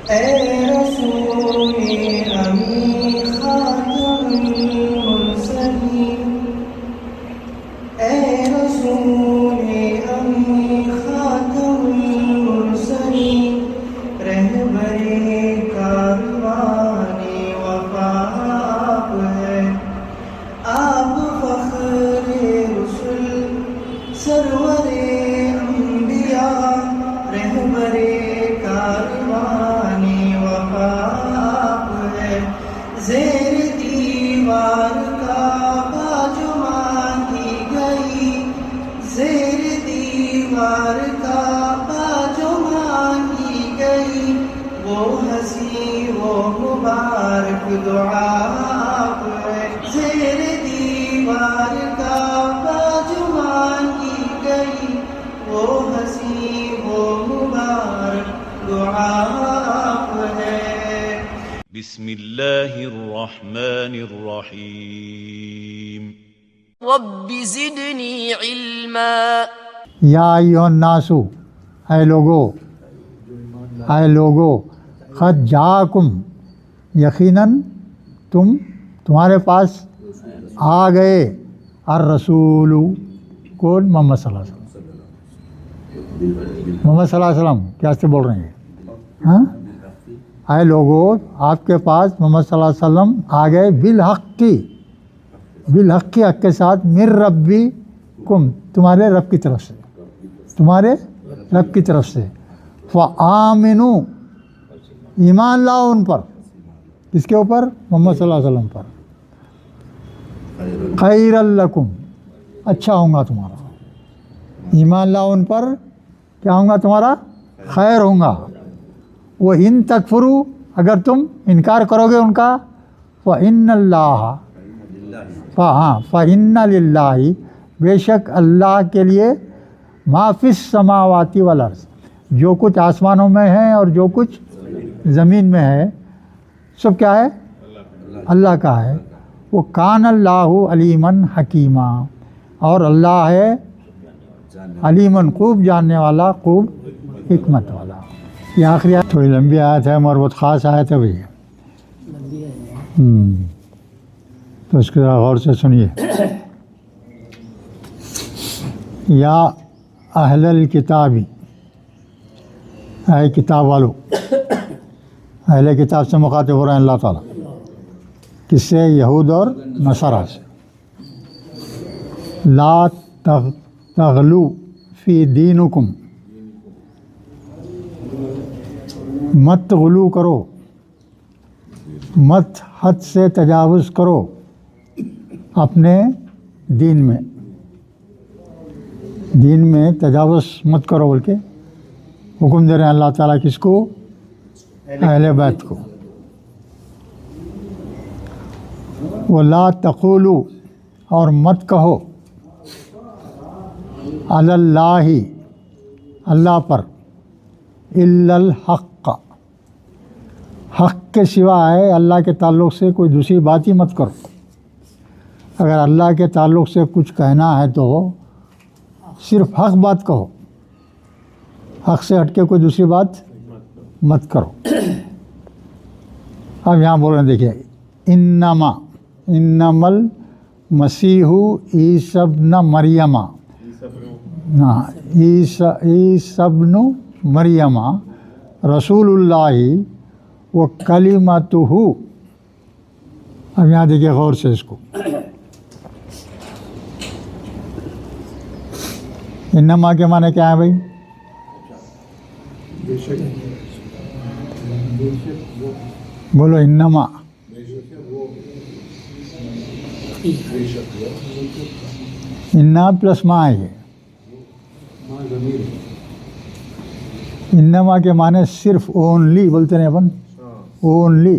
اے رسول امی خاتم المرسلین، اے رسول امی خاتم المرسلین، رہبر کاروان وفا آپ ہے، آپ فخر رسل سرور انبیاء، رہبر کاروان وفا آپ ہے، زیر دیوار کعبہ جو مانگی گئی، زیر دیوار کعبہ جو مانگی گئی، وہ ہنسی وہ مبارک دعا آپ ہے، زیر دیوار کعبہ جو مانگی گئی، وہ ہنسی وہ مبارک دعا آپ ہے۔ بسم اللہ الرحمن الرحیم۔ رب زدنی علما۔ یا ایھا الناس، اے لوگو، قد جاءکم، یقیناً تمہارے پاس آ گئے، الرسول، کون؟ محمد صلی اللہ علیہ وسلم، محمد صلی اللہ علیہ وسلم کیا سے بول رہے ہیں؟ ہاں، اے لوگو، آپ کے پاس محمد صلی اللہ علیہ وسلم آ گئے، بالحق حق کے ساتھ، من ربکم، تمہارے رب کی طرف سے، تمہارے رب کی طرف سے، فآمنوا، ایمان لاؤ ان پر، کس کے اوپر؟ محمد صلی اللہ علیہ وسلم پر، خیر لکم، اچھا ہوں گا تمہارا، ایمان لاؤ ان پر، کیا ہوں گا تمہارا؟ خیر ہوں گا، وہ ان تکفروا، اگر تم انکار کرو گے ان کا، فإن اللہ، فإن للہ، بے شک اللہ کے لیے، ما فی السماوات والارض، جو کچھ آسمانوں میں ہے اور جو کچھ زمین میں ہے، سب کیا ہے؟ اللہ کا ہے، وہ کان اللہ علیمًا حکیمہ، اور اللہ ہے علیمًا، خوب جاننے والا، خوب حکمت والا۔ یہ آخری آیت تھوڑی لمبی آیت ہے مگر بہت خاص آیت ہے بھئی، تو اس کے غور سے سنیے۔ یا اہل الکتابی، اے کتاب والو، اہل کتاب سے مخاطب ہو رہے ہیں اللہ تعالیٰ، کس سے؟ یہود اور نصارہ سے۔ لا تغلو فی دینکم، مت غلو کرو، مت حد سے تجاوز کرو اپنے دین میں تجاوز مت کرو، بلکہ حکم دے رہے ہیں اللہ تعالیٰ، کس کو؟ اہل بیت کو۔ وَلَا تَقُولُوا، اور مت کہو، علی اللہ، اللہ پر، الا الحق، حق کے سوا ہے، اللہ کے تعلق سے کوئی دوسری بات ہی مت کرو۔ اگر اللہ کے تعلق سے کچھ کہنا ہے تو صرف حق بات کہو، حق سے ہٹ کے کوئی دوسری بات مت کرو۔ اب یہاں بول رہے ہیں، دیکھیے، انما المسیح عیسی ابن مریم، عیسی ابن مریم رسول اللہ و کلمتہ۔ اب یہاں دیکھیے غور سے اس کو، انما کے معنی کیا ہے بھائی؟ بولو انما، انا پلس ما ہے، انما کے معنی صرف، اونلی بولتے ہیں اپن، اونلی،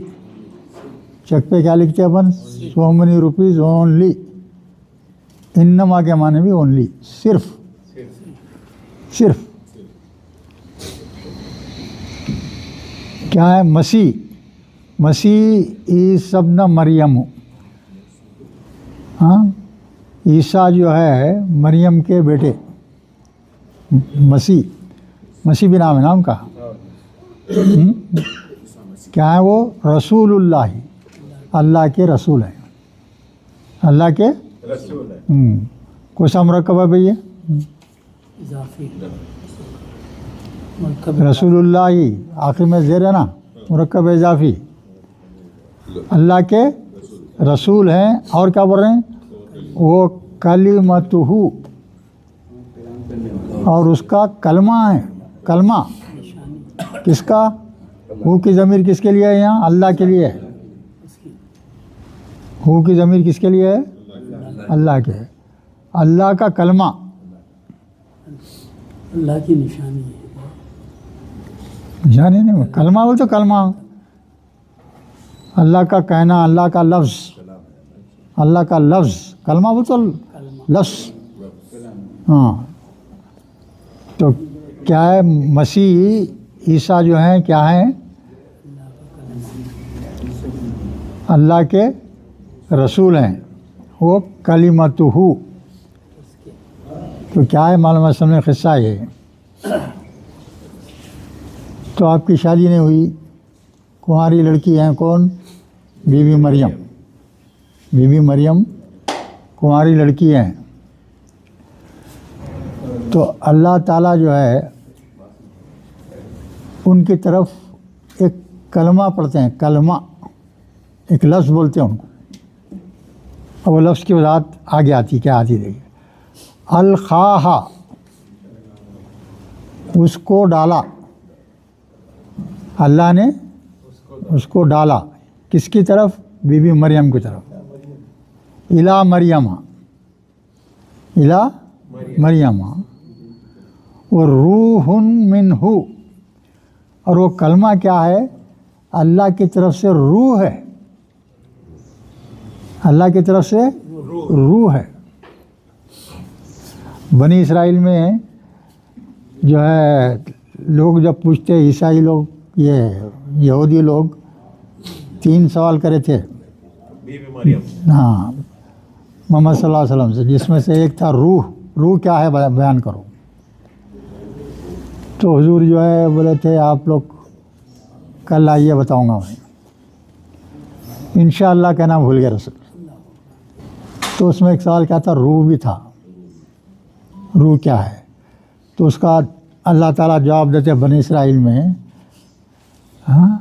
چیک پہ کیا لکھتے ہیں اپن؟ So many rupees only. انما کے معنی بھی اونلی، صرف، کیا ہے؟ مسیح عیسی ابن مریم، ہاں، عیسیٰ جو ہے مریم کے بیٹے، مسیح بھی نام ہے نا ان کا، کیا ہیں وہ؟ رسول اللہ، اللہ کے رسول ہیں، اللہ کے رسول ہے. کون سا مرکب ہے بھئی؟ اضافی مرکب رسول اللہ ہی آخر میں زیر ہے نا، مرکب اضافی. اللہ کے رسول ہیں، اور کیا بول رہے ہیں؟ وہ کلمتہ، اور اس کا کلمہ ہے. کلمہ کس کا؟ ہو کی ضمیر کس کے لیے ہے یہاں؟ اللہ کے لیے ہے. ہو کی ضمیر کس کے لیے ہے؟ اللہ کے. اللہ کا کلمہ، اللہ کی نشانی ہے. جانے نہیں، کلمہ بول تو کلمہ، اللہ کا کہنا، اللہ کا لفظ، اللہ کا لفظ. کلمہ بول تو لفظ. ہاں، تو کیا ہے؟ مسیح عیسیٰ جو ہیں کیا ہیں؟ اللہ کے رسول ہیں. وہ کلمتہ. تو کیا ہے معلوم ہے؟ میں قصہ یہ ہے. تو آپ کی شادی نہیں ہوئی، کنواری لڑکی ہیں، کون؟ بی بی مریم. بی بی مریم کنواری لڑکی ہیں. تو اللہ تعالیٰ جو ہے ان کی طرف ایک کلمہ پڑھتے ہیں. کلمہ ایک لفظ بولتے ہیں ان کو، اور وہ لفظ کی وضاحت آگے آتی. کیا آتی دیکھیے؟ الخواہ، اس کو ڈالا. اللہ نے اس کو ڈالا کس کی طرف؟ بی بی مریم کی طرف. الا مریم، الا مریم. اور روح منہ، اور وہ کلمہ کیا ہے؟ اللہ کی طرف سے روح ہے. اللہ کی طرف سے روح ہے. بنی اسرائیل میں جو ہے لوگ جب پوچھتے، عیسائی لوگ، یہ یہودی لوگ 3 سوال کرے تھے بی بی مریم. ہاں، محمد صلی اللہ علیہ وسلم سے، جس میں سے ایک تھا روح. روح کیا ہے بیان کرو. تو حضور جو ہے بولے تھے آپ لوگ کل آئیے بتاؤں گا میں. انشاءاللہ کہنا بھول گئے رسول. تو اس میں ایک سوال کیا تھا؟ روح بھی تھا. روح کیا ہے؟ تو اس کا اللہ تعالیٰ جواب دیتے بنی اسرائیل میں، ہاں،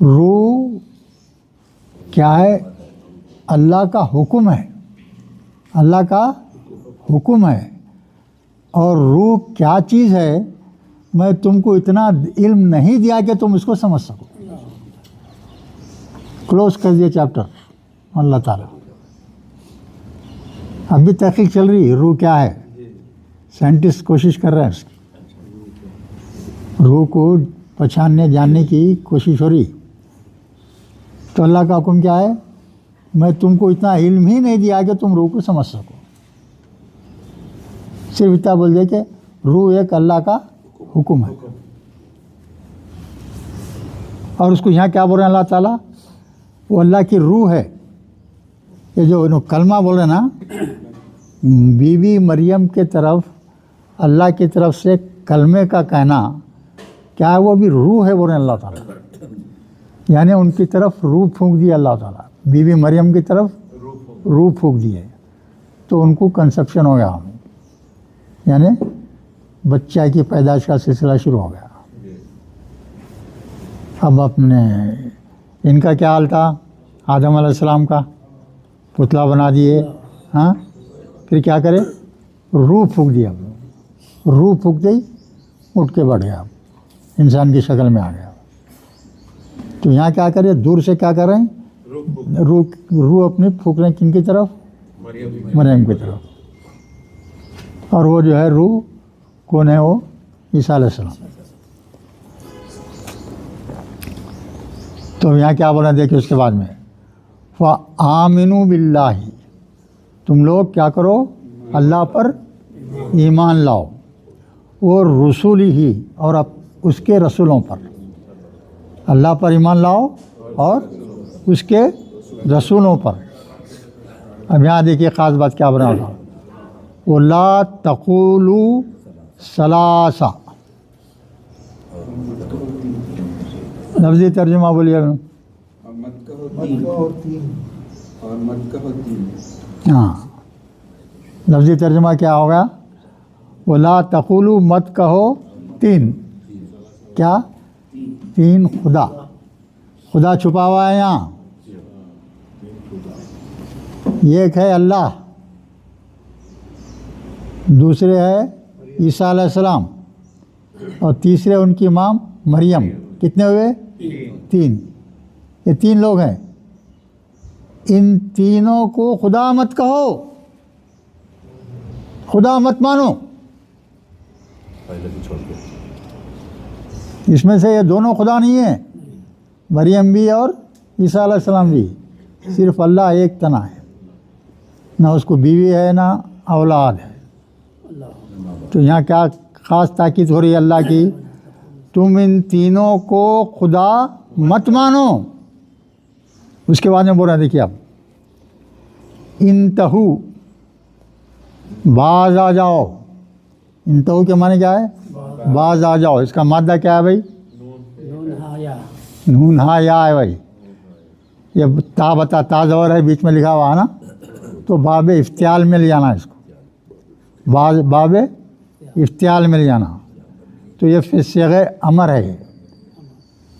روح کیا ہے؟ اللہ کا حکم ہے. اللہ کا حکم ہے. اور روح کیا چیز ہے؟ میں تم کو اتنا علم نہیں دیا کہ تم اس کو سمجھ سکو. کلوز کر دیا چیپٹر اللہ تعالیٰ. ابھی تحقیق چل رہی ہے روح کیا ہے. سائنٹسٹ کوشش کر رہے ہیں اس کی، روح کو پہچاننے جاننے کی کوشش ہو رہی. تو اللہ کا حکم کیا ہے؟ میں تم کو اتنا علم ہی نہیں دیا کہ تم روح کو سمجھ سکو. صرف اتنا بول دے کہ روح ایک اللہ کا حکم ہے. اور اس کو یہاں کیا بول رہے ہیں اللہ تعالیٰ؟ وہ اللہ کی روح ہے. یہ جو کلمہ بول رہے ہیں نا، بی بی مریم کے طرف اللہ کی طرف سے کلمے کا کہنا کیا ہے؟ وہ بھی روح ہے بول رہے ہیں اللہ تعالیٰ. یعنی ان کی طرف روح پھونک دی اللہ تعالیٰ. بی بی مریم کی طرف روح پھونک دی ہے. تو ان کو کنسپشن ہو گیا، یعنی بچہ کی پیدائش کا سلسلہ شروع ہو گیا. اب اپنے ان کا کیا حال تھا؟ آدم علیہ السلام کا پتلا بنا دیے. ہاں، پھر کیا کرے؟ روح پھونک دیا. روح پھونک دی، اٹھ کے بڑھ گیا، انسان کی شکل میں آ گیا. تو یہاں کیا کرے؟ دور سے کیا کر رہے ہیں؟ روح اپنی پھونک رہے ہیں کن کی طرف؟ مریم کی طرف. اور وہ جو ہے روح کون ہے؟ وہ عیسیٰ علیہ السلام. تو یہاں کیا بولا دیکھیں اس کے بعد میں، فآمنوا باللہ، تم لوگ کیا کرو؟ اللہ پر ایمان لاؤ. اور رسول ہی، اور اس کے رسولوں پر. اللہ پر ایمان لاؤ اور اس کے رسولوں پر. اب یہاں دیکھیے خاص بات کیا بنا تھا، وَلَا تَقُولُوا ثَلَاثَ. لفظی ترجمہ بولیے. اور مت کہو تین. اور مت کہو تین. ہاں لفظی ترجمہ کیا ہوگا؟ ولا تقولوا مت کہو تین. کیا؟ تین خدا. خدا چھپا ہوا ہے یہاں. ایک ہے اللہ، دوسرے ہے عیسیٰ علیہ السلام، اور تیسرے ان کی ماں مریم. کتنے ہوئے؟ تین. یہ تین لوگ ہیں. ان تینوں کو خدا مت کہو، خدا مت مانو. پہلے بھی چھوڑ کے اس میں سے یہ دونوں خدا نہیں ہیں، مریم بھی اور عیسیٰ علیہ السلام بھی. صرف اللہ ایک تنا ہے، نہ اس کو بیوی ہے نہ اولاد ہے. تو یہاں کیا خاص تاکید ہو رہی ہے اللہ کی؟ تم ان تینوں کو خدا مت مانو. اس کے بعد میں بول رہے ہیں، دیکھیے آپ، انتہو، باز آ جاؤ. انتہو کے معنی کیا ہے؟ باز آ جاؤ. اس کا مادہ کیا ہے بھائی؟ نون ہا یا ہے بھائی. یہ تا بتا تا زبر ہے بیچ میں لکھا ہوا ہے نا، تو باب افتعال میں لے جانا اس کو. باب افتعال میں لے جانا. تو یہ صیغہ امر ہے.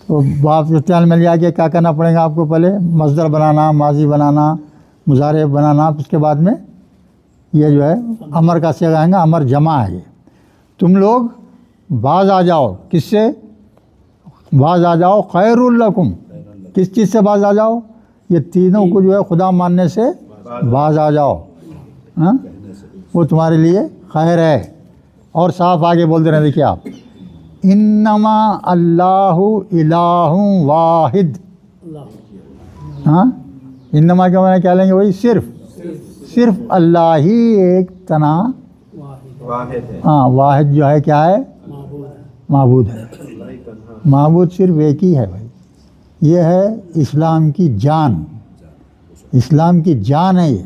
تو باب افتعال میں لے جا کے کیا کرنا پڑے گا آپ کو؟ پہلے مصدر بنانا، ماضی بنانا، مضارع بنانا. اس کے بعد میں یہ جو ہے امر کا صیغہ آئے گا. امر جمع ہے. تم لوگ باز آ جاؤ. کس سے باز آ جاؤ؟ خیر لکم. کس چیز سے باز آ جاؤ؟ یہ تینوں کو جو ہے خدا ماننے سے باز آ جاؤ. ہاں وہ تمہارے لیے خیر ہے. اور صاف آگے بول دے رہے ہیں، دیکھیے آپ، انما اللہ الہ واحد. ہاں انما کے معنی کیا لیں گے؟ وہی صرف اللہ ہی ایک تنا واحد ہے. ہاں واحد جو ہے کیا ہے؟ معبود ہے. معبود صرف ایک ہی ہے بھائی. یہ ہے اسلام کی جان. اسلام کی جان ہے یہ.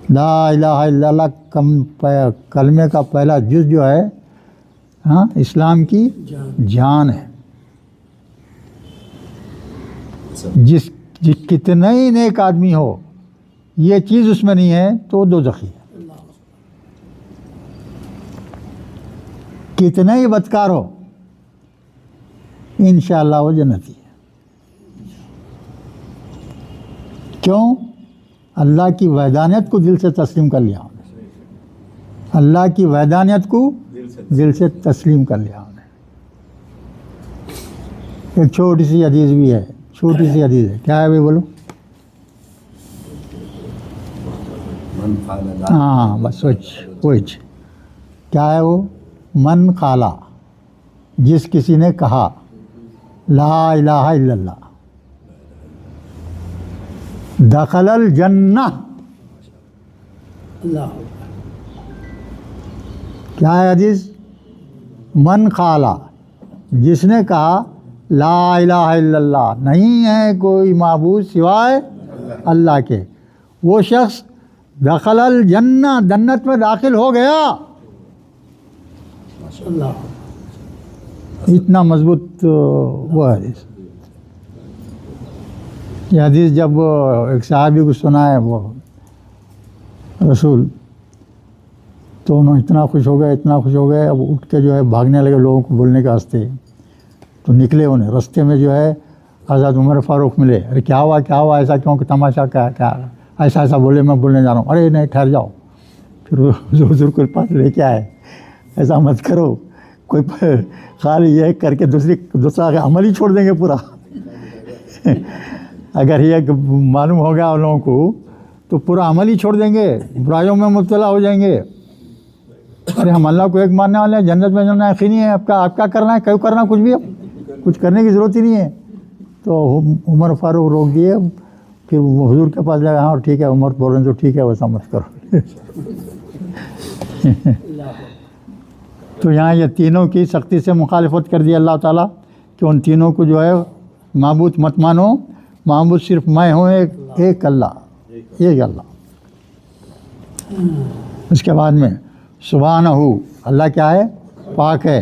لا الہ الا اللہ کلمے کا پہلا جز جو ہے، ہاں اسلام کی جان ہے. جس کتنے ہی نیک آدمی ہو، یہ چیز اس میں نہیں ہے تو دوزخی ہے. کتنے ہی بدکار ہو، انشاءاللہ وہ جنتی ہے. کیوں؟ اللہ کی وحدانیت کو دل سے تسلیم کر لیا ہم نے. اللہ کی وحدانیت کو دل سے تسلیم کر لیا ہم نے. ایک چھوٹی سی حدیث بھی ہے، چھوٹی سی حدیث ہے. کیا ہے بھائی بولو؟ ہاں بس سوچ کیا ہے وہ؟ من قالا، جس کسی نے کہا لا الہ الا اللہ، دخل الجنہ. کیا ہے حدیث؟ من قالا، جس نے کہا لا الہ الا اللہ، نہیں ہے کوئی معبود سوائے اللہ کے، وہ شخص دخل الجنہ، جنت میں داخل ہو گیا. اتنا مضبوط وہ حدیث. یہ حدیث جب ایک صحابی کو سنا ہے وہ رسول، تو انہوں اتنا خوش ہو گئے، اب اٹھ کے جو ہے بھاگنے لگے لوگوں کو بولنے کے واسطے. تو نکلے انہیں رستے میں جو ہے حضرت عمر فاروق ملے. ارے کیا ہوا ایسا کیوں کہ تماشا کیا ایسا بولے، میں بولنے جا رہا ہوں. ارے نہیں ٹھہر جاؤ. پھر حضور کے پاس لے کے آئے، ایسا مت کرو، کوئی خالی یہ کر کے دوسرا عمل ہی چھوڑ دیں گے پورا. اگر یہ معلوم ہو گیا ان لوگوں کو تو پورا عمل ہی چھوڑ دیں گے، برائیوں میں مبتلا ہو جائیں گے. ارے ہم اللہ کو ایک ماننے والے ہیں، جنت میں جانا یقینی ہے. آپ کیا کرنا ہے؟ کیوں کرنا؟ کچھ بھی، کچھ کرنے کی ضرورت ہی نہیں ہے. تو عمر فاروق روک دیے. پھر وہ حضور کے پاس جائے. ہاں ٹھیک ہے عمر بول رہے ہیں تو ٹھیک ہے، ویسا مت کرو. تو یہاں یہ تینوں کی سختی سے مخالفت کر دی اللہ تعالیٰ کہ ان تینوں کو جو ہے معبود مت مانو. معبود صرف میں ہوں، ایک اللہ. اس کے بعد میں سبحانہ، اللہ کیا ہے؟ پاک ہے.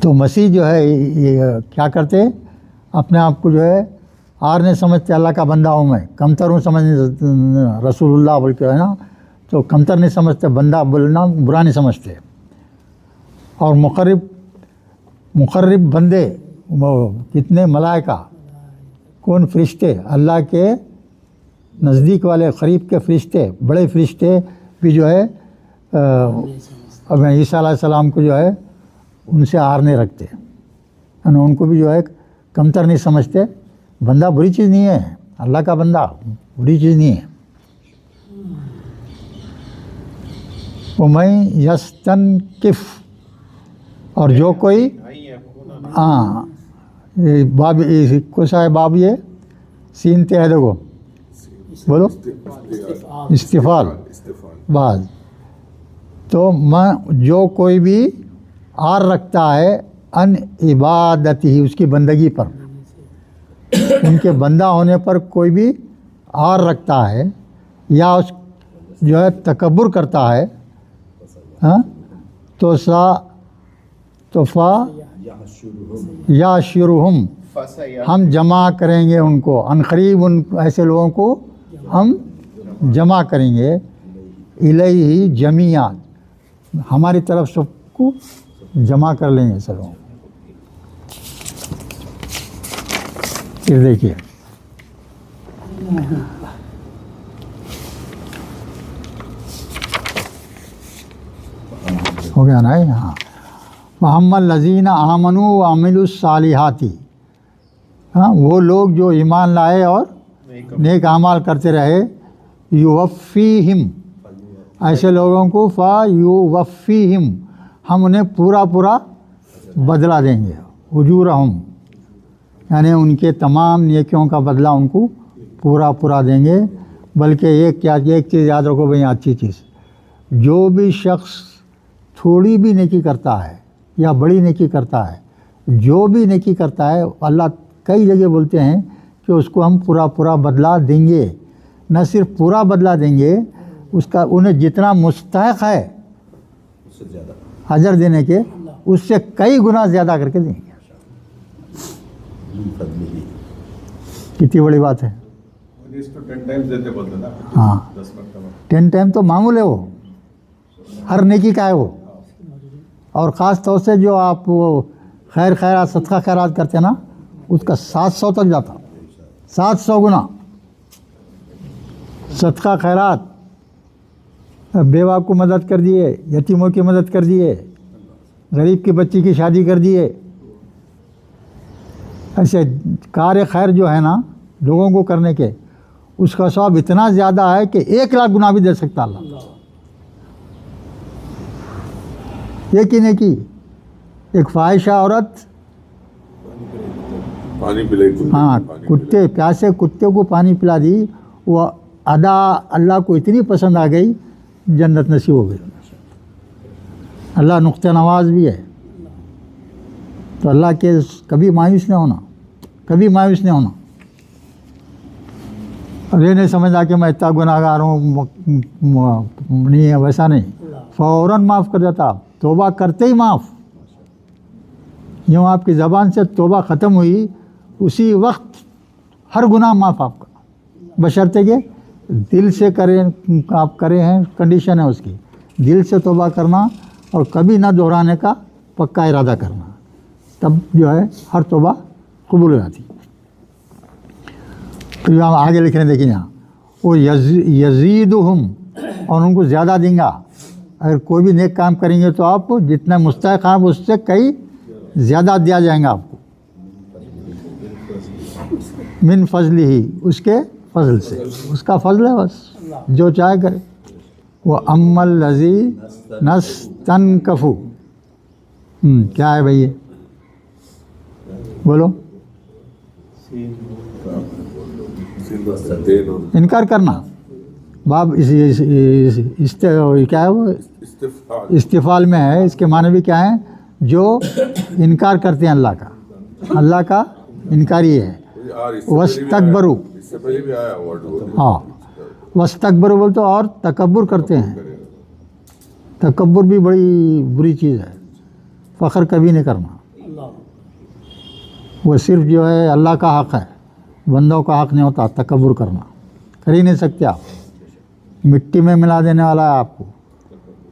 تو مسیح جو ہے یہ کیا کرتے، اپنے آپ کو جو ہے آر نہیں سمجھتے، اللہ کا بندہ ہوں میں، کمتر ہوں سمجھنے، رسول اللہ بول کے ہے نا، تو کمتر نہیں سمجھتے، بندہ بولنا برا نہیں سمجھتے. اور مقرب بندے وہ کتنے ملائکہ، کون فرشتے، اللہ کے نزدیک والے قریب کے فرشتے، بڑے فرشتے بھی جو ہے عیسیٰ علیہ السلام کو جو ہے ان سے آر نہیں رکھتے، یعنی ان کو بھی جو ہے کمتر نہیں سمجھتے. بندہ بری چیز نہیں ہے، اللہ کا بندہ بری چیز نہیں ہے. وَمَن یستنکف، اور جو کوئی، ہاں باب کون سا ہے باب، یہ سین تے ہے، دیکھو بولو، استفال بعض. تو جو کوئی بھی آر رکھتا ہے ان عبادتی، اس کی بندگی پر، ان کے بندہ ہونے پر کوئی بھی آر رکھتا ہے یا اس جو ہے تکبر کرتا ہے، ہاں تو فا یا شرہم، ہم جمع کریں گے ان کو، عنقریب ان ایسے لوگوں کو ہم جمع کریں گے، الیہ جمیعا، ہماری طرف سب کو جمع کر لیں گے سب. پھر دیکھیے ہو گیا نا، ہاں. وَأَمَّا الَّذِينَ آمَنُوا وَعَمِلُوا الصَّالِحَاتِ، ہاں وہ لوگ جو ایمان لائے اور نیک اعمال کرتے رہے، یوفیہم، ایسے لوگوں کو فیوفیہم، ہم انہیں پورا بدلہ دیں گے، اجورہم، یعنی ان کے تمام نیکیوں کا بدلہ ان کو پورا دیں گے. بلکہ ایک چیز یاد رکھو بھئی، اچھی چیز، جو بھی شخص تھوڑی بھی نیکی کرتا ہے یا بڑی نیکی کرتا ہے، جو بھی نیکی کرتا ہے، اللہ کئی جگہ بولتے ہیں کہ اس کو ہم پورا بدلہ دیں گے. نہ صرف پورا بدلہ دیں گے، اس کا انہیں جتنا مستحق ہے اجر دینے کے، اس سے کئی گنا زیادہ کر کے دیں گے. کتنی بڑی بات ہے. ہاں 10 ٹائم تو معمول ہے، وہ ہر نیکی کا ہے وہ. اور خاص طور سے جو آپ وہ خیرات صدقہ خیرات کرتے ہیں نا، اس کا 700 تک جاتا، 700 گنا. صدقہ خیرات، بیوہ کو مدد کر دیے، یتیموں کی مدد کر دیے، غریب کی بچی کی شادی کر دیے، ایسے کار خیر جو ہے نا لوگوں کو کرنے کے، اس کا ثواب اتنا زیادہ ہے کہ 1 لاکھ گنا بھی دے سکتا اللہ. یہ کی نہیں کی، ایک فاحشہ عورت، ہاں کتے، پیاسے کتے کو پانی پلا دی، وہ ادا اللہ کو اتنی پسند آ گئی، جنت نصیب ہو گئی. اللہ نقطہ نواز بھی ہے. تو اللہ کے کبھی مایوس نہیں ہونا، کبھی مایوس نہیں ہونا. اب یہ نہیں سمجھا کہ میں اتنا گناہ گار ہوں، نہیں ہے، ویسا نہیں، فوراً معاف کر دیتا. توبہ کرتے ہی معاف. یوں آپ کی زبان سے توبہ ختم ہوئی، اسی وقت ہر گناہ معاف آپ کا، بشرطے کہ دل سے کریں، آپ کرے ہیں، کنڈیشن ہے اس کی، دل سے توبہ کرنا اور کبھی نہ دہرانے کا پکا ارادہ کرنا، تب جو ہے ہر توبہ قبول ہو جاتی. تو ہم آگے لکھ رہے ہیں، دیکھیں یہاں، وہ یزیدہم، اور ان کو زیادہ دیں گا. اگر کوئی بھی نیک کام کریں گے تو آپ جتنا مستحق ہیں اس سے کئی زیادہ دیا جائیں گا آپ کو. من فضل ہی، اس کے فضل سے، اس کا فضل ہے، بس جو چاہے کرے. وہ اما الذین نستنکفوا، کیا ہے بھائی یہ بولو؟ انکار کرنا. باب کیا ہے وہ استفال میں ہے. اس کے معنی بھی کیا ہیں؟ جو انکار کرتے ہیں اللہ کا، اللہ کا انکاری ہے. وستکبروا، ہاں وستکبروا بولتے اور تکبر کرتے ہیں. تکبر بھی بڑی بری چیز ہے، فخر کبھی نہیں کرنا. وہ صرف جو ہے اللہ کا حق ہے، بندوں کا حق نہیں ہوتا تکبر کرنا، کر ہی نہیں سکتے آپ۔ مٹی میں ملا دینے والا ہے آپ کو،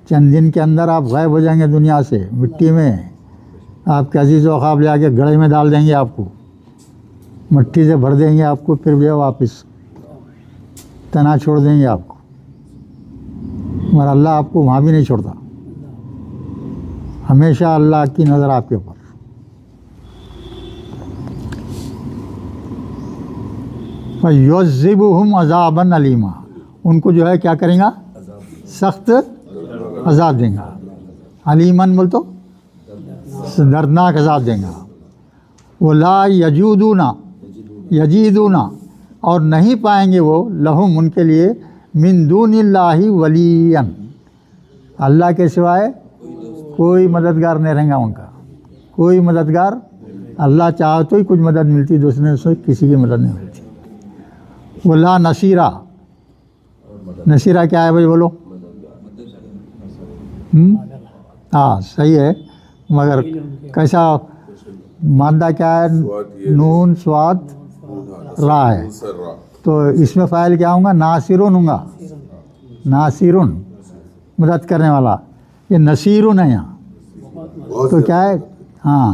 چند دن کے اندر آپ غائب ہو جائیں گے دنیا سے، مٹی میں آپ کے عزیز و اقارب لے آ کے گڑھے میں ڈال دیں گے، آپ کو مٹی سے بھر دیں گے آپ کو، پھر بھی واپس تنا چھوڑ دیں گے آپ کو، مگر اللہ آپ کو وہاں بھی نہیں چھوڑتا، ہمیشہ اللہ کی نظر آپ کے اوپر۔ فَيُعَذِّبُهُمْ عَذَابًا عَلِيمًا، ان کو جو ہے کیا کریں گا؟ سخت عذاب دیں گا۔ علیماً بول تو دردناک عذاب دیں گا۔ وَلَا یجیدون اور نہیں پائیں گے وہ لہم ان کے لیے من دون اللہ ولیًا، اللہ کے سوائے کوئی مددگار نہیں رہیں گا ان کا، کوئی مددگار، اللہ چاہے تو ہی کچھ مدد ملتی، دوسرے سے کسی کی مدد نہیں ملتی۔ ولا نصیرہ، نصیرہ کیا ہے بھائی بولو؟ ہاں صحیح ہے، مگر کیسا مادہ کیا ہے؟ نون سواد را ہے، تو اس میں فاعل کیا ہوں گا؟ ناصرون ہوں گا، ناصرون مدد کرنے والا، یہ نصیرون ہے یہاں، تو کیا ہے؟ ہاں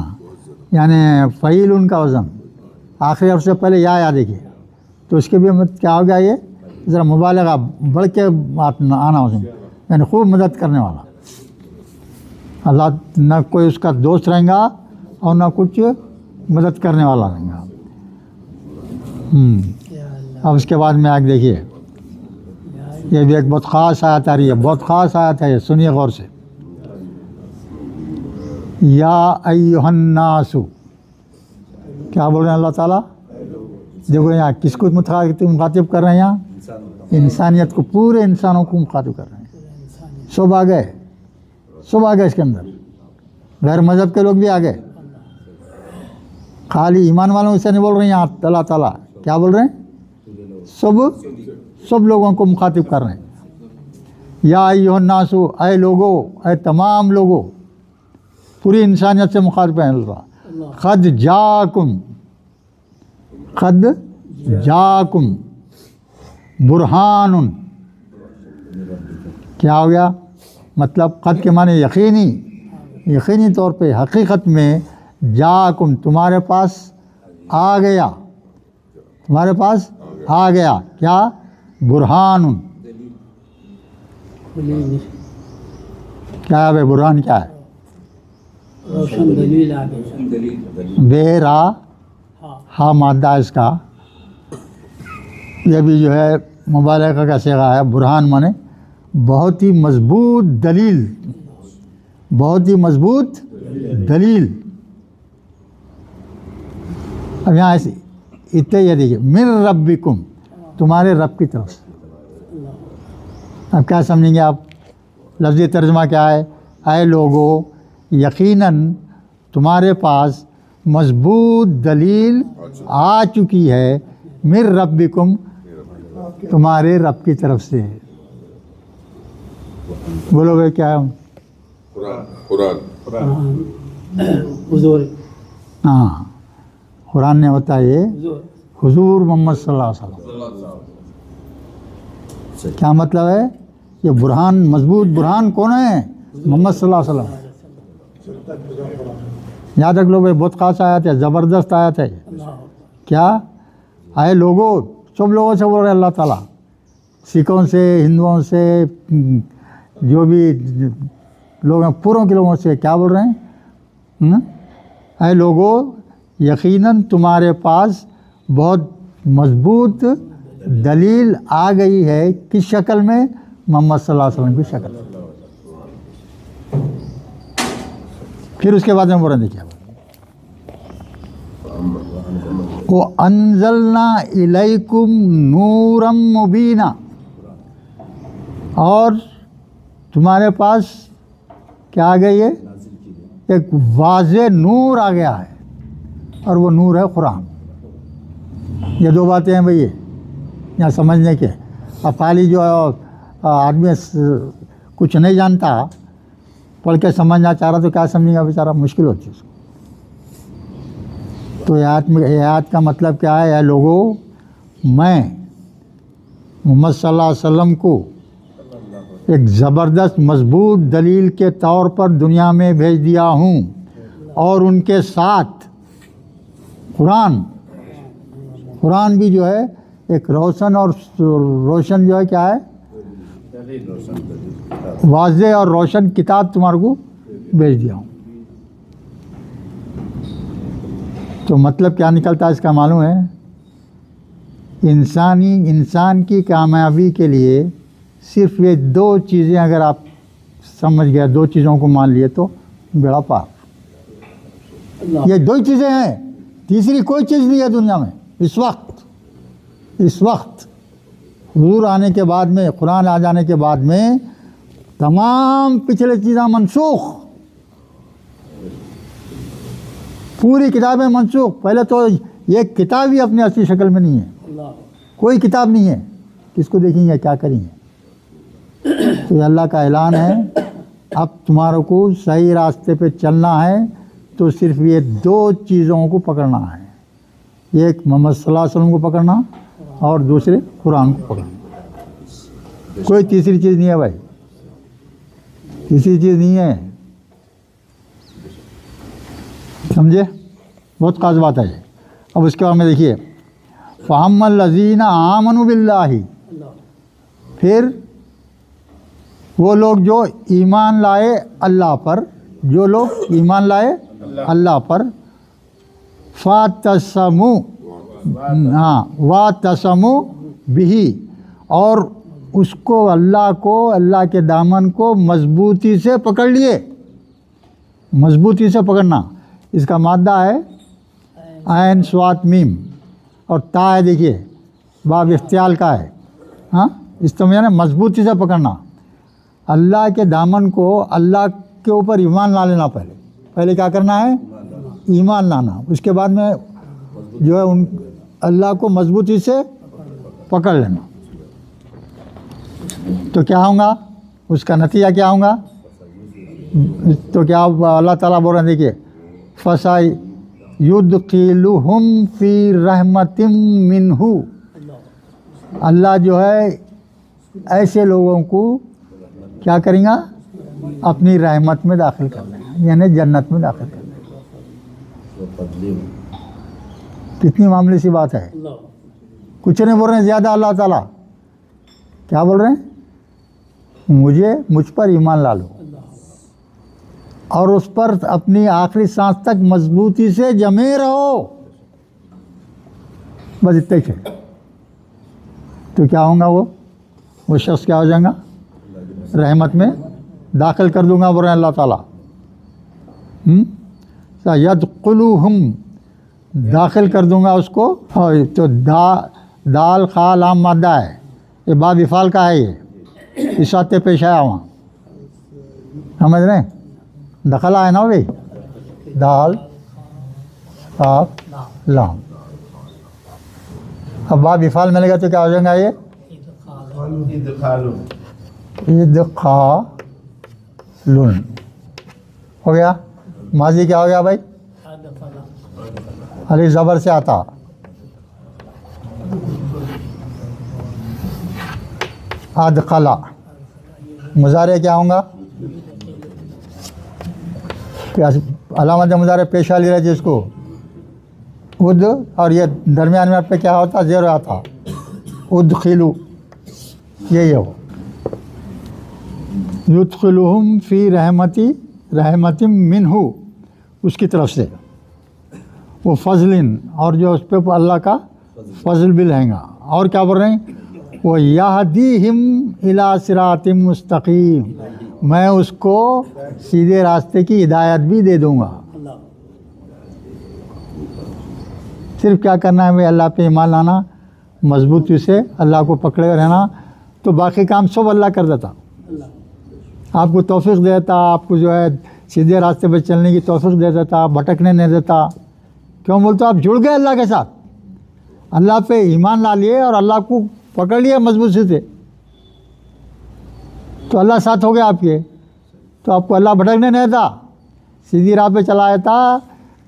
یعنی فعیل ان کا وزن آخری حرف سے پہلے یا دیکھیے، تو اس کے بھی کیا ہو گیا؟ یہ ذرا مبالغہ بڑھ کے بات آنا اس میں، یعنی خوب مدد کرنے والا، اللہ نہ کوئی اس کا دوست رہیں گا اور نہ کچھ مدد کرنے والا رہیں گا۔ اب اس کے بعد میں آگے دیکھیے، یہ بھی ایک بہت خاص آیت آ رہی ہے، بہت خاص آیت ہے، سنیے غور سے۔ یا ایھا الناس، کیا بول رہے ہیں اللہ تعالیٰ؟ دیکھو یہاں کس کو مخاطب کر رہے ہیں؟ یہاں انسانیت کو، پورے انسانوں کو مخاطب کر رہے ہیں، سب آ گئے، سب آ گئے اس کے اندر، غیر مذہب کے لوگ بھی آ گئے، خالی ایمان والوں سے نہیں بول رہے ہیں یہاں اللہ تعالیٰ، کیا بول رہے ہیں؟ سب لوگوں کو مخاطب کر رہے ہیں۔ یا ایھا الناس، اے لوگو، اے تمام لوگو، پوری انسانیت سے مخاطب ہیں اللہ، قد جاکم برہان، کیا ہو گیا؟ مطلب قد کے معنی یقینی طور پہ، حقیقت میں، جاکم تمہارے پاس آ گیا، تمہارے پاس آ گیا، کیا؟ برہان، کیا ہے بھائی برہان؟ کیا ہے؟ روشن دلیل آ گئی، بے را ہا مادہ اس کا، یہ بھی جو ہے مبالغہ کا صیغہ ہے، برہان مانے بہت ہی مضبوط دلیل، بہت ہی مضبوط دلیل۔ اب یہاں ایسے اتنے یہ دیکھیے، من ربکم، تمہارے رب کی طرف سے۔ اب کیا سمجھیں گے آپ؟ لفظی ترجمہ کیا ہے؟ اے لوگو، یقیناً تمہارے پاس مضبوط دلیل آ چکی ہے، من ربکم، تمہارے رب کی طرف سے۔ بولو گے کیا ہے؟ حضور، ہاں قرآن نے ہوتا ہے یہ حضور محمد صلی اللہ علیہ وسلم۔ کیا مطلب ہے؟ یہ برہان، مضبوط برہان کون ہے؟ محمد صلی اللہ علیہ وسلم۔ یاد رکھ لو بھائی، بہت خاص آیت ہے، زبردست آیت ہے۔ کیا؟ اے لوگوں، سب لوگوں سے بول رہے اللہ تعالیٰ، سکھوں سے، ہندوؤں سے، جو بھی لوگ ہیں، پوروں کے لوگوں سے کیا بول رہے ہیں؟ اے لوگوں، یقیناً تمہارے پاس بہت مضبوط دلیل آ گئی ہے، کس شکل میں؟ محمد صلی اللہ علیہ وسلم کی شکل میں۔ پھر اس کے بعد میں بول رہے ہیں، دیکھیے وَأَنزَلْنَا إِلَيْكُمْ نُورًا مُبِينًا، اور تمہارے پاس کیا آ گئی ہے؟ ایک واضح نور آ گیا ہے، اور وہ نور ہے قرآن۔ یہ دو باتیں ہیں بھئی، یہاں سمجھنے کے۔ اب خالی جو آدمی کچھ نہیں جانتا، پڑھ کے سمجھنا چاہ رہا تو کیا سمجھے گا بیچارہ؟ مشکل ہوتی ہے اس کو۔ تو آیات کا مطلب کیا ہے؟ اے لوگوں، میں محمد صلی اللہ علیہ وسلم کو ایک زبردست مضبوط دلیل کے طور پر دنیا میں بھیج دیا ہوں، اور ان کے ساتھ قرآن بھی جو ہے ایک روشن جو ہے کیا ہے؟ واضح اور روشن کتاب تمہارے کو بھیج دیا ہوں۔ تو مطلب کیا نکلتا ہے اس کا معلوم ہے؟ انسان کی کامیابی کے لیے صرف یہ دو چیزیں اگر آپ سمجھ گئے، دو چیزوں کو مان لیے تو بیڑا پار۔ یہ دو ہی چیزیں ہیں، تیسری کوئی چیز نہیں ہے دنیا میں اس وقت حضور آنے کے بعد میں، قرآن آ جانے کے بعد میں تمام پچھلے چیزیں منسوخ، پوری کتابیں منسوخ۔ پہلے تو یہ کتاب ہی اپنی اصلی شکل میں نہیں ہے، کوئی کتاب نہیں ہے، کس کو دیکھیں گے، کیا کریں گے؟ تو یہ اللہ کا اعلان ہے، اب تمہارے کو صحیح راستے پہ چلنا ہے تو صرف یہ دو چیزوں کو پکڑنا ہے، ایک محمد صلی اللہ علیہ وسلم کو پکڑنا اور دوسرے قرآن کو پکڑنا۔ کوئی تیسری چیز نہیں ہے بھائی، تیسری چیز نہیں ہے، سمجھے؟ بہت خاص بات ہے۔ اب اس کے بعد میں دیکھیے، فَأَمَّا الَّذِينَ آمَنُوا بِاللَّهِ، پھر وہ لوگ جو ایمان لائے اللہ پر، جو لوگ ایمان لائے اللہ پر، فَاعْتَصَمُوا وَاعْتَصَمُوا بِهِ، اور اس کو اللہ کے دامن کو مضبوطی سے پکڑ لیے۔ مضبوطی سے پکڑنا، اس کا مادہ ہے عین صاد میم، اور تا ہے دیکھیے باب اختیال کا ہے، ہاں، اس تو میں نے مضبوطی سے پکڑنا، اللہ کے دامن کو، اللہ کے اوپر ایمان لا لینا۔ پہلے کیا کرنا ہے؟ ایمان لانا، اس کے بعد میں جو ہے اللہ کو مضبوطی سے پکڑ لینا۔ تو کیا ہوگا؟ اس کا نتیجہ کیا ہوگا؟ تو کیا اللہ تعالیٰ بول رہے ہیں، دیکھیے، فَسَيُدْخِلُهُمْ فِي رَحْمَةٍ مِّنْهُ، اللہ جو ہے ایسے لوگوں کو کیا کریں گا؟ اپنی رحمت میں داخل کر لیں گے، یعنی جنت میں داخل کر لیں گے۔ کتنی معمولی سی بات ہے، کچھ نہیں بول رہے ہیں زیادہ۔ اللہ تعالیٰ کیا بول رہے ہیں؟ مجھ پر ایمان لا لو اور اس پر اپنی آخری سانس تک مضبوطی سے جمے رہو، بس اتنے ہی۔ تو کیا ہوگا؟ وہ شخص کیا ہو جائے گا؟ رحمت میں داخل کر دوں گا، بول رہے ہیں اللہ تعالیٰ۔ یدخلوہم، داخل کر دوں گا اس کو۔ تو دال خا لام مادہ ہے، یہ باب افعال کا ہے، یہ اس وقت پیش آیا وہاں، سمجھ رہے ہیں؟ دخل آئے نا بھائی، دال قاف لام، اب باب افعال ملے گا تو کیا ہو جائے گا؟ یہ ادخالن ہو گیا۔ ماضی کیا ہو گیا بھائی؟ علی زبر سے آتا، ادخلا۔ مضارع کیا ہوں گا؟ علامت مضارع پیش علی رہے جس کو اد، اور یہ درمیان میں پہ کیا ہوتا؟ زیر آتا، ادخلو، یہی ہو۔ یدخلہم فی رحمت منہ، اس کی طرف سے، وہ فضل، اور جو اس پہ اللہ کا فضل بھی رہیں گا۔ اور کیا بول رہے ہیں؟ وہ یہدیہم الی صراط مستقیم، میں اس کو سیدھے راستے کی ہدایت بھی دے دوں گا۔ صرف کیا کرنا ہے بھائی؟ اللہ پہ ایمان لانا، مضبوطی سے اللہ کو پکڑے رہنا، تو باقی کام سب اللہ کر دیتا، آپ کو توفیق دیتا، آپ کو جو ہے سیدھے راستے پہ چلنے کی توفیق دے دیتا، بھٹکنے نہیں دیتا۔ کیوں بولتے؟ آپ جڑ گئے اللہ کے ساتھ، اللہ پہ ایمان لا لیے اور اللہ کو پکڑ لیے مضبوطی سے، تو اللہ ساتھ ہو گیا آپ کے، تو آپ کو اللہ بھٹکنے نہیں دیتا، سیدھی راہ پہ چلا دیتا۔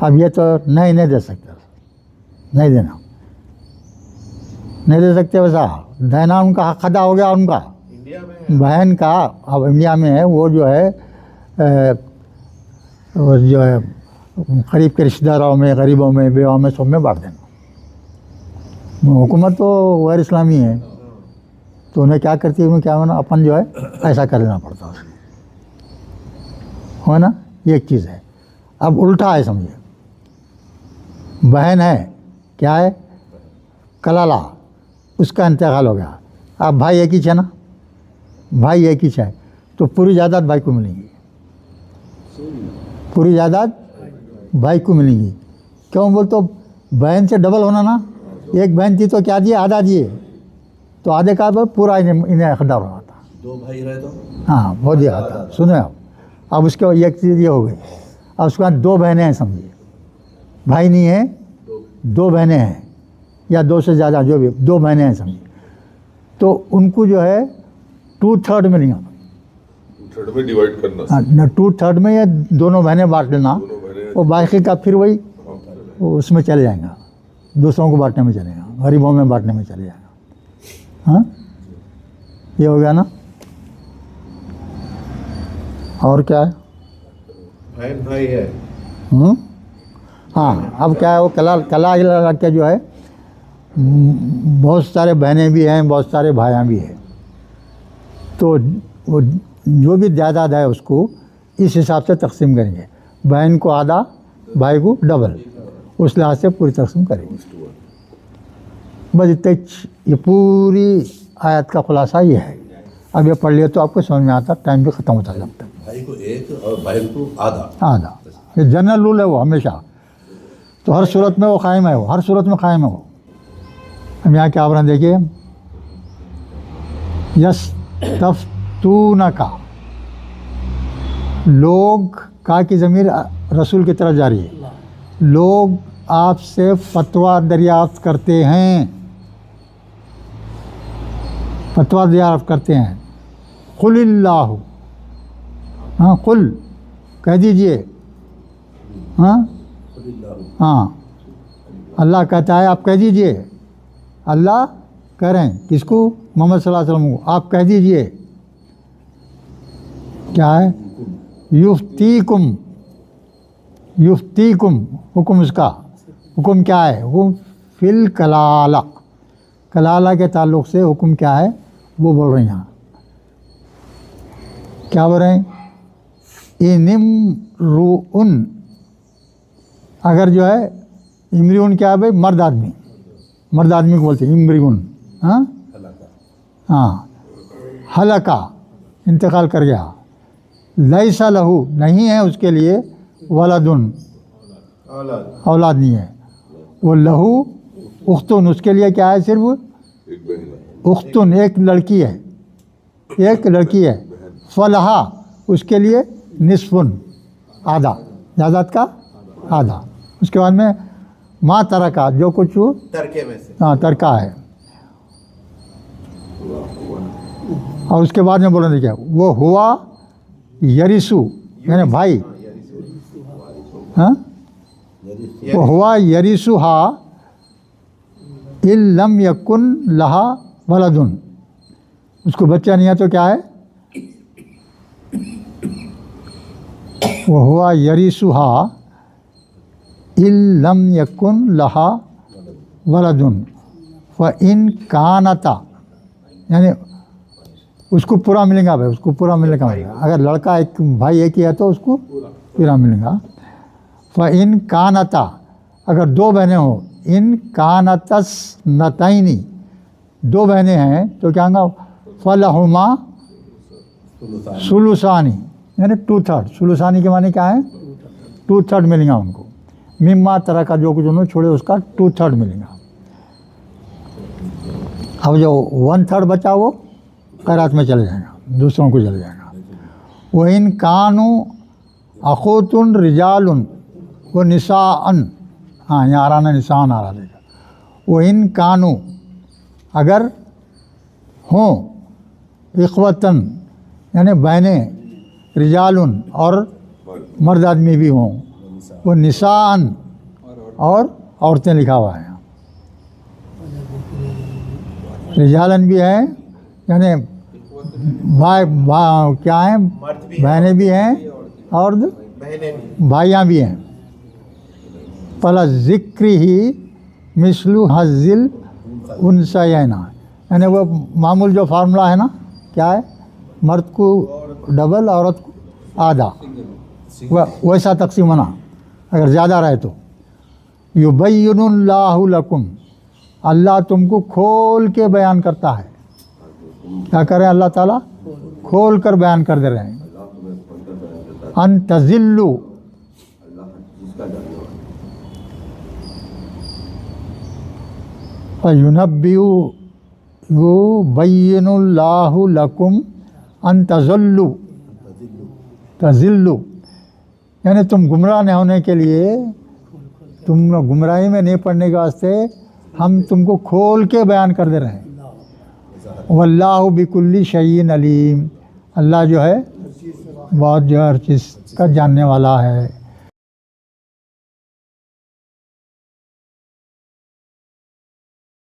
اب یہ تو نہیں دے سکتے, نہیں دینا, نہیں دے سکتے ویسا دینا ان کا حق ادا ہو گیا ان کا. انڈیا میں بہن کا اب انڈیا میں ہے وہ جو ہے قریب کے رشتہ داروں میں, غریبوں میں, بیواؤں میں, سب میں بانٹ دینا. حکومت تو غیر اسلامی ہے تو انہیں کیا کرتی ہے, انہیں کیا ہونا اپن جو ہے ایسا کر لینا پڑتا ہے, ہو نا, یہ ایک چیز ہے. اب الٹا ہے سمجھے, بہن ہے کیا ہے کلالہ, اس کا انتقال ہو گیا, اب بھائی ایک ہی ہے نا, بھائی ایک ہی ہے تو پوری جائیداد بھائی کو ملیں گی, پوری جائیداد بھائی کو ملیں گی. کیوں بول تو بہن سے ڈبل ہونا نا, ایک بہن تھی تو کیا دیے, آدھا دیے, تو آدھے کا پورا انہیں حقدار ہونا تھا. 2 بھائی رہے تو ہاں وہ دیا تھا. سنیں اب اس کے ایک چیز یہ ہو گئی. اب اس کے بعد 2 بہنیں ہیں سمجھیے, بھائی نہیں ہیں, 2 بہنیں ہیں یا 2 سے زیادہ جو بھی 2 بہنیں ہیں سمجھیے, تو ان کو جو ہے 2/3 ملیں گا. 2/3 میں ڈیوائڈ کرنا, ہاں 2/3 میں یہ دونوں بہنیں بانٹ لینا, وہ باقی کا پھر وہی اس میں چلے جائیں گا, دوسروں کو بانٹنے میں چلے گا, غریبوں میں بانٹنے میں چلے جائے گا. ہاں یہ ہو گیا نا. اور کیا ہے, بہن بھائی ہے. ہاں اب کیا ہے, وہ کلا لگ کے جو ہے بہت سارے بہنیں بھی ہیں, بہت سارے بھائیاں بھی ہیں, تو وہ جو بھی جائیداد ہے اس کو اس حساب سے تقسیم کریں گے. بہن کو آدھا, بھائی کو ڈبل, اس لحاظ سے پوری تقسیم کریں گے. بس اتنے, یہ پوری آیت کا خلاصہ یہ ہے. اب یہ پڑھ لیے تو آپ کو سمجھ میں آتا, ٹائم بھی ختم ہوتا جب تک. بھائی کو 1 اور بہن کو آدھا. آدھا یہ جنرل رول ہے وہ ہمیشہ, تو ہر صورت میں وہ قائم ہے, وہ ہر صورت میں قائم ہے وہ. ہم یہاں کیا بران دیکھیے, یستفتونک, لوگ کا کی ضمیر رسول کی طرف جاری ہے, لوگ آپ سے فتویٰ دریافت کرتے ہیں, فتویٰ دریافت کرتے ہیں. قل اللہ, ہاں قل کہہ دیجئے, ہاں اللہ کہتا ہے آپ کہہ دیجئے, اللہ کہہ رہے ہیں کس کو, محمد صلی اللہ علیہ وسلم کو, آپ کہہ دیجئے کیا ہے, یفتیکم, یفتیکم حکم, اس کا حکم کیا ہے, حکم فی الکلالہ, کلالہ کے تعلق سے حکم کیا ہے وہ بول رہے ہیں یہاں. کیا بول رہے ہیں, امرؤن, اگر جو ہے امرؤن کیا ہے بھائی, مرد آدمی, مرد آدمی کو بولتے ہیں امرؤن. ہاں ہلکا, انتقال کر گیا, لیس لہو, نہیں ہے اس کے لیے, ولدن, اولاد نہیں ہے, وہ لہو اختن, اس کے لیے کیا ہے صرف اختن, ایک لڑکی ہے, ایک لڑکی ہے. فلہا, اس کے لیے نصفن, آدھا, جائیداد کا آدھا. اس کے بعد میں ماں ترکا, جو کچھ ترکے میں سے, ہاں ترکا ہے. اور اس کے بعد میں بولنے کیا, وہ ہوا یریسو, یعنی بھائی, ہاں وہ ہوا یریسوہا ان لم یکن لہا ولدن, اس کو بچہ نہیں ہے تو کیا ہے, وہ ہوا یریسوہا ان لم یکن لہا ولدن فإن کانتا, یعنی اس کو پورا ملے گا بھائی, اس کو پورا ملے گا. اگر لڑکا ایک بھائی ایک ہی ہے تو اس کو پورا ملے گا. فإن کانتا, اگر 2 بہنیں ہوں, ان کانتس نتائنی, 2 بہنیں ہیں تو کیا گا, فلہما ثلثانی, یعنی 2/3. ثلثانی کے معنی کیا ہے, 2/3 ملیں گا ان کو. مما طرح کا جو کچھ انہوں نے چھوڑے اس کا 2/3 ملیں گا. اب جو 1/3 بچا وہ خیرات میں چلے جائے گا, دوسروں کو چلے جائے گا. وہ ان کانوں اخوتن رجالن و نساءن, ہاں یہاں آرانا نسان آ رہا ہے. وہ ان کانوں, اگر ہوں, اخوتن یعنی بہنیں, رجالن اور مرد آدمی بھی ہوں, وہ نسان اور عورتیں لکھا ہوا ہے. رجالن بھی ہیں یعنی کیا ہیں مرد بھی بہنیں بھی ہیں اور بہنیں بھی. بھائیاں بھی ہیں. پلا ذکر ہی مثل حظل انثیین یعنی وہ معمول جو فارمولا ہے نا کیا ہے مرد کو ڈبل عورت کو آدھا ویسا تقسیم ہونا اگر زیادہ رہے تو. یبین اللہ لکم اللہ تم کو کھول کے بیان کرتا ہے. کیا کریں اللہ تعالیٰ کھول کر بیان کر دے رہے ہیں. ان تذلوا یبین اللہ لکم ان تذلوا تذلوا یعنی تم گمراہ نہ ہونے کے لیے تم گمراہی میں نہیں پڑنے کے واسطے ہم تم کو کھول کے بیان کر دے رہے ہیں. واللہ بکل شیء علیم اللہ جو ہے بہت جو ہے ہر چیز کا جاننے والا ہے.